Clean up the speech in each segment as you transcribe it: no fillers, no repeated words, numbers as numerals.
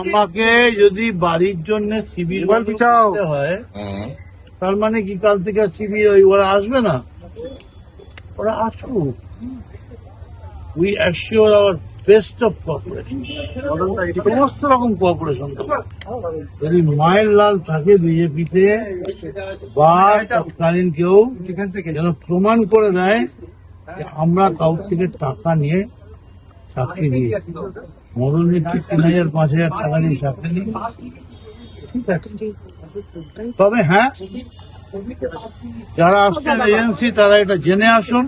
আমাকে যদি বাড়ির জন্য শিবির করতে হয়, তার মানে কি কাল থেকে শিবির ওরা আসবে না? ওরা আসুক। We assure our best of cooperation, সমস্ত রকম কোঅপারেশন। যদি মায়ের লাল থাকে বিজেপিতে বা তৎকালীন কেউ যেন প্রমাণ করে দেয় যে আমরা কাউ থেকে টাকা নিয়ে চাকরি দিয়েছি, মদন মিত্র ৩,০০০-৫,০০০ টাকা দিয়ে চাকরি নিয়ে, ঠিক আছে। তবে হ্যাঁ, যারা আসছেন এজেন্সি তারা এটা জেনে আসুন,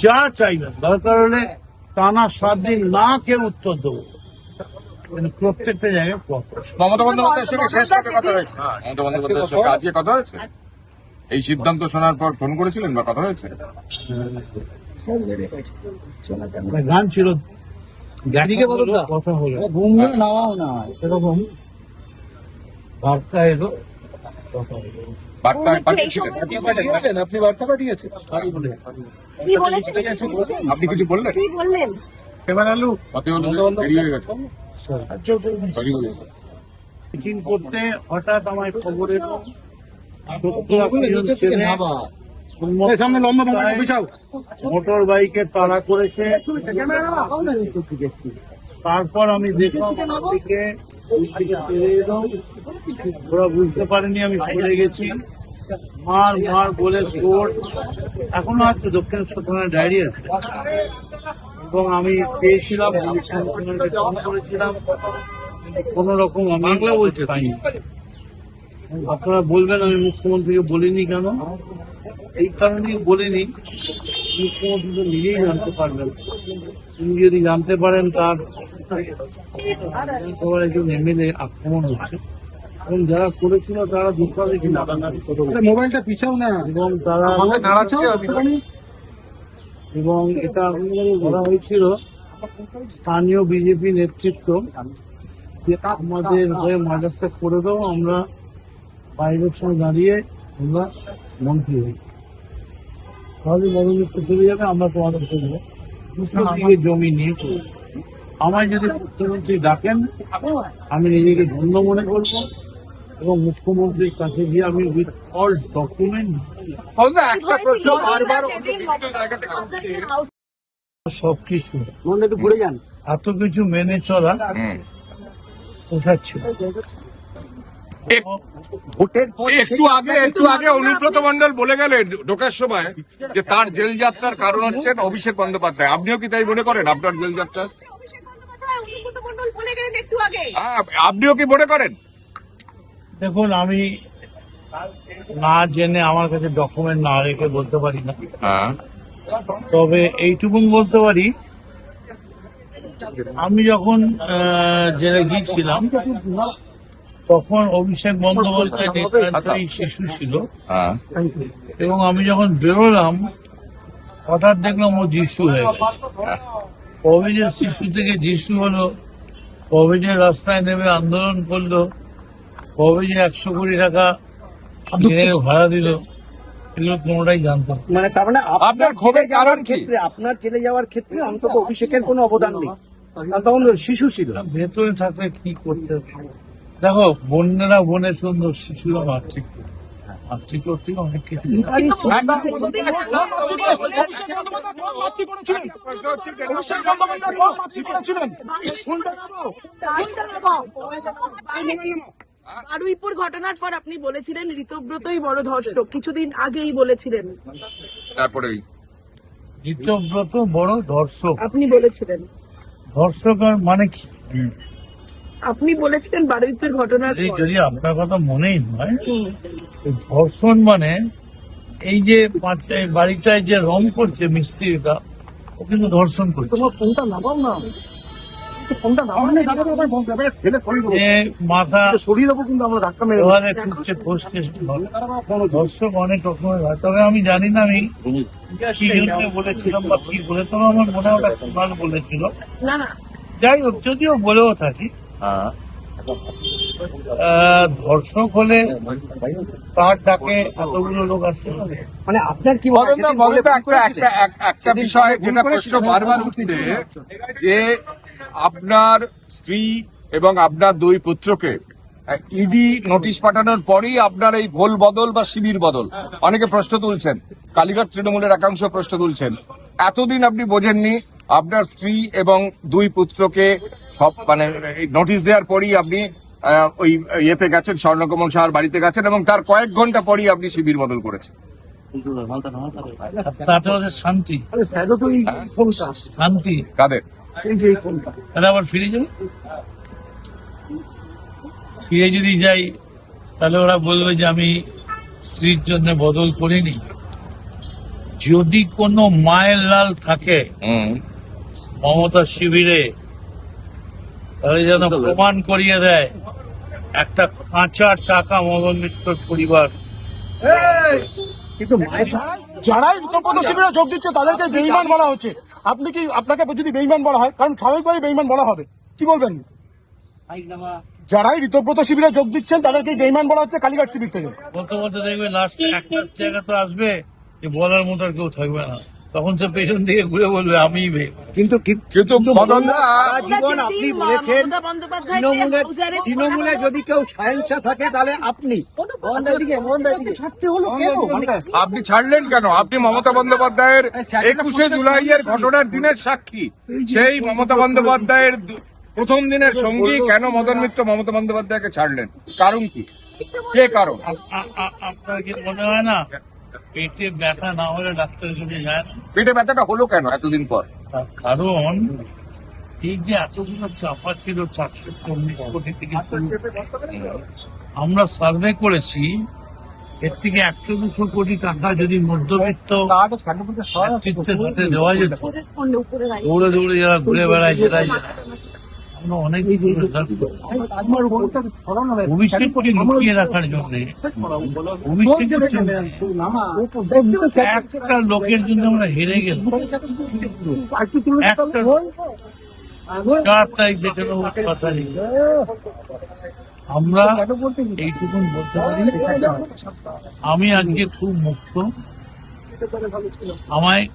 যা চাইবেন দরকার হলে টানা 7 দিন না কেউ উত্তর দেবো, কিন্তু প্রত্যেকটা জায়গায় মমতা বন্দ্যোপাধ্যায়ের সঙ্গে শেষ রাতে কথা হয়েছে? মমতা বন্দ্যোপাধ্যায়ের সঙ্গে আজকে কথা হয়েছে? এই সিদ্ধান্ত শোনার পর ফোন করেছিলেন বা কথা হয়েছে? গান ছিল, কথা হলো, এরকম বার্তা এলো, কথা হলো। বার্তা পাঠিয়েছিলেন? আপনি বার্তা পাঠিয়েছেন? আপনি কিছু বললেন? কি বললেন? কত হলো? দেরি হয়ে গেছে। সরি বলে। মিটিং করতে হঠাৎ আমার খবর এলো সামনে লম্বা বাংলা বিছাও। মোটর বাইকে তাড়া করেছে। তারপর আমি দেখলাম দিকে ওরা বুঝতে পারেনি আমি চলে গেছি, মার মার বলে শোট এখনো আছে, দক্ষিণেশ্বর থানায় ডায়েরি আছে। এবং আমি পেয়েছিলাম, ফোন করেছিলাম, কোন রকম বাংলা বলছে পাইনি। আপনারা বলবেন আমি মুখ্যমন্ত্রীকে বলিনি কেন? এই কারণেই বলিনি, মুখ্যমন্ত্রী তো নিজেই জানতে পারবেন। তিনি যদি জানতে পারেন তার একজন এমএলএ আক্রমণ হচ্ছে, এবং যারা করেছিল তারা দুঃখ দেখি নাড়ানাড়ি মোবাইলটা পিছাও না, এবং তারা এবং এটা বলা হয়েছিল স্থানীয় বিজেপি নেতৃত্ব যে আমাদের হয়ে মার্ডারটা করে দেবো, আমরা বাইরের সঙ্গে দাঁড়িয়ে আমরা মন্ত্রী হই, তাহলে মদন মিত্র চলে যাবে, আমরা তোমাদের চলে যাবো। জমি নিয়ে আমায় যদি মুখ্যমন্ত্রী ডাকেন আমি নিজেকে ধন্য মনে করব, এবং মুখ্যমন্ত্রীর কাছে গিয়ে আমি উইথ অল ডকুমেন্ট একটা প্রশ্ন বারবার সবকিছু এত কিছু মেনে চলা পোষাচ্ছিল। একটু আগে অনুব্রত মণ্ডল বলে গেলেন ঢোকার সময় যে তার জেল যাত্রার কারণ হচ্ছেন অভিষেক বন্দ্যোপাধ্যায়। আপনিও কি তাই মনে করেন? আপনার জেল যাত্রা আপনিও কি মনে করেন? দেখুন, আমি না জেনে আমার কাছে ডকুমেন্ট না রেখে বলতে পারি না, তবে এইটুকুন বলতে পারি, আমি যখন জেলে গিয়েছিলাম তখন অভিষেক বন্দ্যোপাধ্যায় নেতৃত্বাধীন শিশু ছিল, এবং আমি যখন বেরোলাম হঠাৎ দেখলাম ও যিশু হয়ে গেছে। কবে যে শিশু থেকে যিশু হলো, কবে যে রাস্তায় নেমে আন্দোলন করলো, কবে যে 100 কোটি টাকা ভাড়া দিল, এগুলো কোনোটাই জানতাম। মানে তার মানে আপনার ক্ষোভের কারণ কি? আপনার জেলে যাওয়ার ক্ষেত্রে অন্তত অভিষেকের কোনো অবদান নেই, কারণ তখন শিশু ছিল। ভেতরে থাকলে কি করতে হবে? দেখো, বোনেরা বোনের সুন্দর, শিশুরা মাতৃ করতে অনেক কিছু। বারুইপুর ঘটনার পর আপনি বলেছিলেন ঋতব্রতই বড় ধর্ষক, কিছুদিন আগেই বলেছিলেন। তারপরে ঋতব্রত বড় ধর্ষক আপনি বলেছিলেন, ধর্ষক আর মানে কি? আপনি বলেছিলেন বারুইপুর ঘটনার পর। যদি আপনার কথা মনেই হয়, ধর্ষণ মানে এই যে বাড়িটায় যে রং করছে মিস্ত্রিটা, ও কিন্তু ধর্ষণ করছে। ফোনটা নামাও না, ফোনটা নামাও না, মাথা সরিয়ে দেবো কিন্তু আমরা ধাক্কা মেরে। এবারে ঠুকছে ফসছে, ধর্ষক অনেক রকমের হয়। তবে আমি জানি না আমি কি জন্য বলেছিলাম বা কি বলে, তবে আমার মনে হয় ওটা বলেছিল। না না, যাই হোক, যদিও বলেও থাকি, ধর্ষক হলে তার ডাকে এতগুলো লোক আসছে। মানে আপনার কি একটা বিষয় যেটা প্রশ্ন বারবার উঠছে যে আপনার স্ত্রী এবং আপনার দুই পুত্রকে ইডি নোটিশ পাঠানোর পরই আপনার এই ভোল বদল বা শিবির বদল, অনেকে প্রশ্ন তুলছেন, কালীঘাট তৃণমূলের একাংশ প্রশ্ন তুলছেন, এতদিন আপনি বোঝেননি আপনার স্ত্রী এবং দুই পুত্রকে সব মানে নোটিশ দেওয়ার পরই আপনি ওই ইয়েতে গেছেন, স্বর্ণকমল সাহার বাড়িতে গেছেন এবং তার কয়েক ঘন্টা পরই আপনি শিবির বদল করেছেন। তাতে ওদের শান্তি শান্তি কাদের? তাহলে আবার ফিরে যাবে, ফিরে যদি যাই তাহলে ওরা বলবে যে আমি স্ত্রীর জন্য বদল করিনি। যদি কোনো মায়ের লাল থাকে মমতা শিবিরে, তাহলে যেন প্রমাণ করিয়ে দেয় একটা কাঁচা টাকা মদন মিত্রর পরিবার। কিন্তু যারাই ঋতব্রত শিবিরে যোগ দিচ্ছে তাদেরকে বেঈমান বলা হচ্ছে। আপনি কি, আপনাকে যদি বেঈমান বলা হয়, কারণ স্বাভাবিকভাবে বেঈমান বলা হবে, কি বলবেন? যারাই ঋতব্রত শিবিরে যোগ দিচ্ছেন তাদেরকে বেঈমান বলা হচ্ছে কালীঘাট শিবির থেকে। বলতে বলতে দেখবে লাস্ট একটা জায়গা তো আসবে যে বলার মতো আর কেউ থাকবে না, তখন সে পেছন দিকে ঘুরে বলবে আমি কিন্তু মদনদা জীবন আপনি বলেছেন তৃণমূলে যদি কেউ সহিংসা থাকে তাহলে আপনি ছাড়তে হলো কেন? আপনি ছাড়লেন কেন? আপনি মমতা বন্দ্যোপাধ্যায়ের 21শে জুলাইয়ের ঘটনার দিনের সাক্ষী। সেই মমতা বন্দ্যোপাধ্যায়ের প্রথম দিনের সঙ্গী কেন মদন মিত্র মমতা বন্দ্যোপাধ্যায়কে ছাড়লেন? কারণ কি? কে কারণ? আপনার কি মনে হয় না পেটে ব্যথা না হলে ডাক্তারের কাছে যায় না? পেটে ব্যথাটা হলো কেন এতদিন পর? তার কারণ এই যে এতগুলো চাপা ছিল 440 কোটি থেকে আমরা সার্ভে করেছি, এর থেকে 100-200 কোটি টাকা যদি মধ্যবিত্ত নেতৃত্বের হাতে দেওয়া যেত, দৌড়ে দৌড়ে যারা ঘুরে বেড়ায় জেলায় আমরা অনেক কিছু অভিষেককে লুকিয়ে রাখার জন্য, অভিষেকের জন্য একটা লোকের জন্য আমরা হেরে গেলাম। একটা 4 তারিখ দেখে নেবো 6 তারিখ। আমরা এইটুকুন বলতে পারি আমি আজকে খুব মুক্ত, আমায়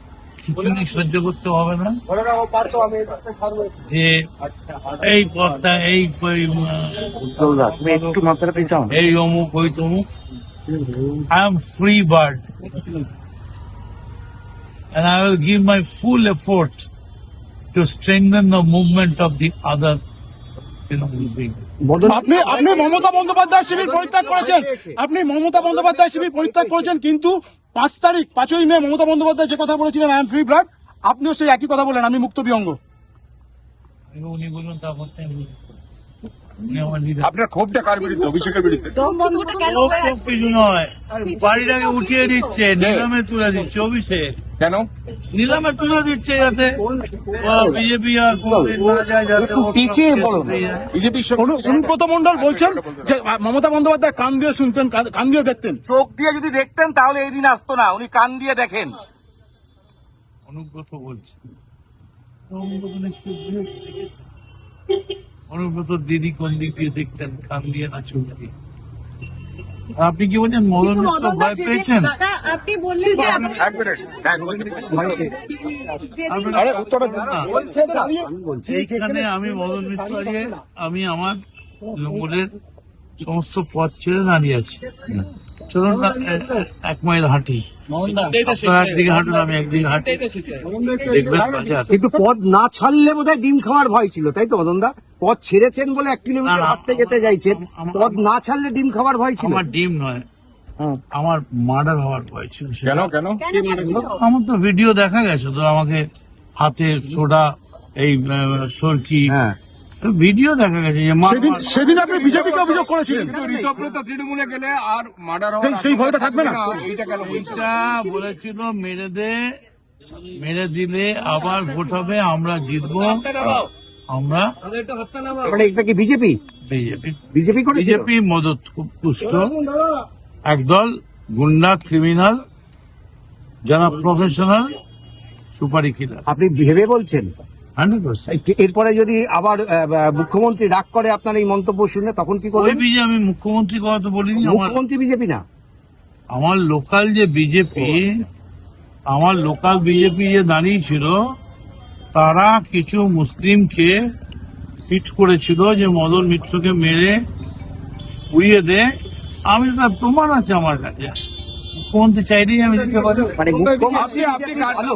খিচুড়ি সহ্য করতে হবে না যে এই পথটা এই অমুক ওই তমুক। I am free bird and I will give my full effort to strengthen the movement of the other. আপনি মমতা বন্দ্যোপাধ্যায় শিবির পরিত্যাগ করেছেন, আপনি মমতা বন্দ্যোপাধ্যায় শিবির পরিত্যাগ করেছেন, কিন্তু 5ই মে মমতা বন্দ্যোপাধ্যায় যে কথা বলেছিলেন আই এম ফ্রি বার্ড, আপনিও সেই একই কথা বলেন আমি মুক্ত বিহঙ্গ। উনি বলুন তারপর আপনার ক্ষোভটা কার বিরুদ্ধে? অভিষেকের বিরুদ্ধে? কিছু নয়, বাড়িটাকে উঠিয়ে দিচ্ছে, নিলামে তুলে দিচ্ছে। অভিষেক কেন নিলামে তুলে দিচ্ছে? যাতে বিজেপি আর পিছিয়ে পড়ো। বিজেপির অনুব্রত মণ্ডল বলছেন যে মমতা বন্দ্যোপাধ্যায় কান দিয়ে শুনতেন, কান দিয়ে দেখতেন। চোখ দিয়ে যদি দেখতেন তাহলে এই দিন আসতো না, উনি কান দিয়ে দেখেন। অনুব্রত বলছে, অনুব্রত দিদি কোন দিক দিয়ে দেখতেন, কান দিয়ে না চোখ দিয়ে? আপনি কি বলছেন মদন মিত্র ভয় পেয়েছেন? আপনি বললেন যে এইখানে আমি মদন মিত্র আমি আমার তৃণমূলের সমস্ত পথ ছেড়ে দাঁড়িয়ে আছি। চলুন 1 মাইল হাঁটি, আপনারা একদিকে হাঁটুন আমি একদিকে হাঁটি, দেখবেন বাজার। কিন্তু পদ না ছাড়লে বোধহয় ডিম খাওয়ার ভয় ছিল, তাই তো মদনদা? পদ ছেড়েছেন বলে 1 কিলোমিটার হাঁটতে যেতে চাইছেন, পদ না ছাড়লে ডিম খাওয়ার ভয় ছিল। আমার ডিম নয়, আমার মার্ডার হওয়ার ভয় ছিল। কেন কেন? আমার তো ভিডিও দেখা গেছে তো, আমাকে হাতে সোডা এই সরকি ভিডিও দেখা গেছে যে সেদিন আপনি বিজেপিকে অভিযোগ করেছিলেন, কিন্তু ঋতব্রত তৃণমূলে গেলে আর মার্ডার সেই ভয়টা থাকবে না। এইটা কেন? এটা বলেছিল মেরে দিলে আবার ভোট হবে, আমরা জিতবো, আমরা মানে এটা কি বিজেপি বিজেপি মদত খুব পুষ্ট একদল গুন্ডা ক্রিমিনাল যারা প্রফেশনাল সুপারি কিলার। আপনি ভেবে বলছেন 100%। এরপরে যদি আবার মুখ্যমন্ত্রী রাগ করে আপনার এই মন্তব্য শুনে তখন কি করবেন? আমি মুখ্যমন্ত্রী কথা তো বলিনি, মুখ্যমন্ত্রী বিজেপি না, আমার লোকাল যে বিজেপি, আমার লোকাল বিজেপি যে দাঁড়িয়েছিল তারা কিছু মুসলিমকে ফিট করেছিল যে মদন মিত্রকে মেরে উড়িয়ে দে। আমি তার প্রমাণ আছে আমার কাছে, মুখ্যমন্ত্রী চাইলেই আমি দিতে পারি। মানে আপনি ভালো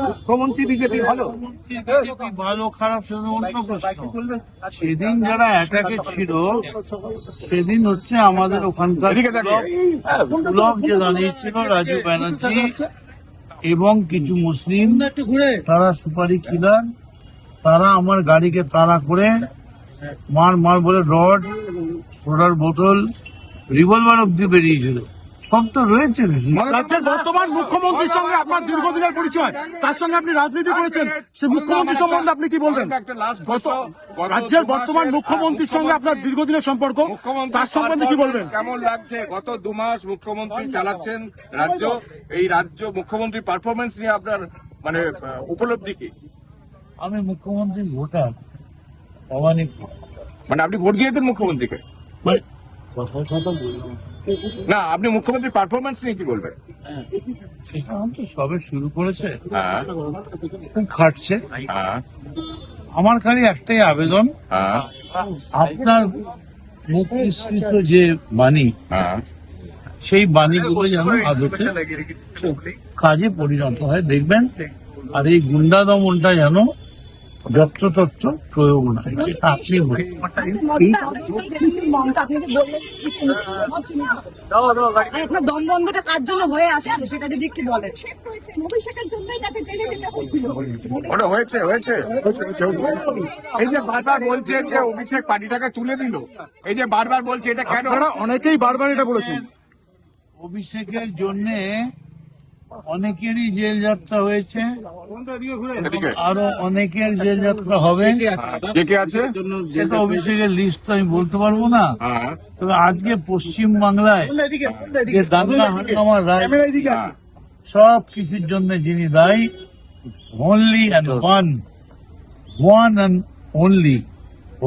মুখ্যমন্ত্রী বিজেপি ভালো, BJP ভালো খারাপ সেটা অন্য প্রশ্ন। সেদিন যারা অ্যাটাকে ছিল সেদিন হচ্ছে আমাদের ওখানকার এদিকে দেখো। ব্লক যে দাঁড়িয়েছিল রাজীব ব্যানার্জি এবং কিছু মুসলিম, তারা সুপারি কিলার, তারা আমার গাড়িকে তাড়া করে মার বলে রড, সোডার বোতল, রিভলভার অব্দি বেরিয়েছিল। সব তো রয়েছে। রাজ্যের বর্তমান মুখ্যমন্ত্রীর সঙ্গে আপনার দীর্ঘদিনের পরিচয়, তার সঙ্গে আপনি রাজনীতি করেছেন, সেই মুখ্যমন্ত্রী সম্বন্ধে আপনি কি বলবেন? রাজ্যের বর্তমান মুখ্যমন্ত্রীর সঙ্গে আপনার দীর্ঘদিনের সম্পর্ক, তার সম্বন্ধে কি বলবেন? কেমন লাগছে? গত 2 মাস মুখ্যমন্ত্রী চালাচ্ছেন রাজ্য, এই রাজ্য মুখ্যমন্ত্রীর পারফরমেন্স নিয়ে আপনার মানে উপলব্ধি কি? আমি মুখ্যমন্ত্রী ভোটার, ভবানীপুর। মানে আপনি ভোট দিয়েছেন মুখ্যমন্ত্রীকে? কথার কথা বললাম না, আপনি মুখ্যমন্ত্রীর পারফরমেন্স নিয়ে কি বলবেন? সেটা তো সবে শুরু করেছে, হ্যাঁ খুব খাটছে। হ্যাঁ আমার খালি একটাই আবেদন, হ্যাঁ আপনার মুখ নিঃসৃত যে বাণী, হ্যাঁ সেই বাণীগুলো যেন আদতে কাজে পরিণত হয়, দেখবেন। আর এই গুন্ডা দমনটা যেন যত্রতত্র প্রয়োগ না হয়, এটা আপনি বলুন। আপনার দমবন্ধটা কার জন্য হয়ে আসছে সেটা যদি একটু বলেন। অভিষেকের জন্যই তাকে জেলে দিতে হয়েছিল। ওটা হয়েছে হয়েছে এই যে বারবার বলছে যে অভিষেক পার্টিটাকে তুলে দিল, এই যে বারবার বলছে, এটা কেন? আপনারা অনেকেই বারবার এটা বলেছেন। অভিষেকের জন্যে অনেকেরই জেল যাত্রা হয়েছে, এদিকে আরো অনেকের জেল যাত্রা হবে। কে কে আছে? সেটা অভিষেকের লিস্ট তো আমি বলতে পারবো না। হ্যাঁ তবে আজকে পশ্চিম বাংলায় যে দাঙ্গা হাঙ্গামার রায়, সব কিছুর জন্য যিনি দায়ী, only and one and only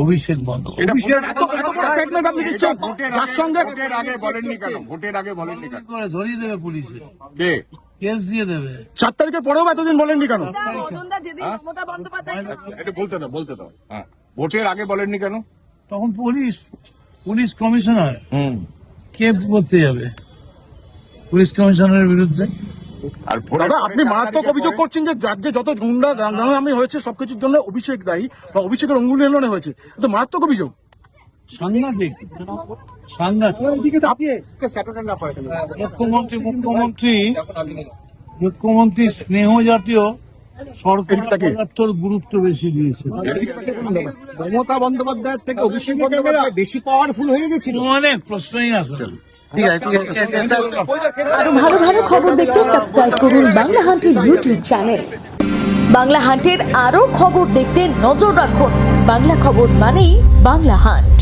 Abhishek Bandyopadhyay. Abhishek এত বড় স্টেটমেন্ট আপনি দিচ্ছেন, যার সঙ্গে ভোটের আগে বলেননি কেন? ভোটের আগে বলেননি কেন? কি করে ধরিয়ে দেবে পুলিশে, কে? কেস দিয়ে দেবে। 4 তারিখের পরেও এতদিন বলেননি কেন? মদনদা যেদিন মমতা বন্দ্যোপাধ্যায় এটা বলতে দাও। হ্যাঁ, ভোটের আগে বলেননি কেন? তখন পুলিশ কমিশনার কে করতে যাবে পুলিশ কমিশনারের বিরুদ্ধে? আর দাদা, আপনি মারাত্মক অভিযোগ করছেন যে রাজ্যে যত গুন্ডা দাঙ্গামি হয়েছে সবকিছুর জন্য অভিষেক দায়ী বা অভিষেকের অঙ্গুলি হেলনে হয়েছে, তো মারাত্মক অভিযোগ। সাংঘাতিক। মুখ্যমন্ত্রী স্নেহ জাতীয় সরকার পদার্থর গুরুত্ব বেশি দিয়েছে। মমতা বন্দ্যোপাধ্যায়ের থেকে অভিষেক বন্দ্যোপাধ্যায় বেশি পাওয়ারফুল হয়ে গেছিল। অনেক প্রশ্নই আসে। আরো ভালো ভালো খবর দেখতে সাবস্ক্রাইব করুন বাংলা হান্টের ইউটিউব চ্যানেল। বাংলা হান্টের আরো খবর দেখতে নজর রাখুন বাংলা খবর মানেই বাংলা হান্ট।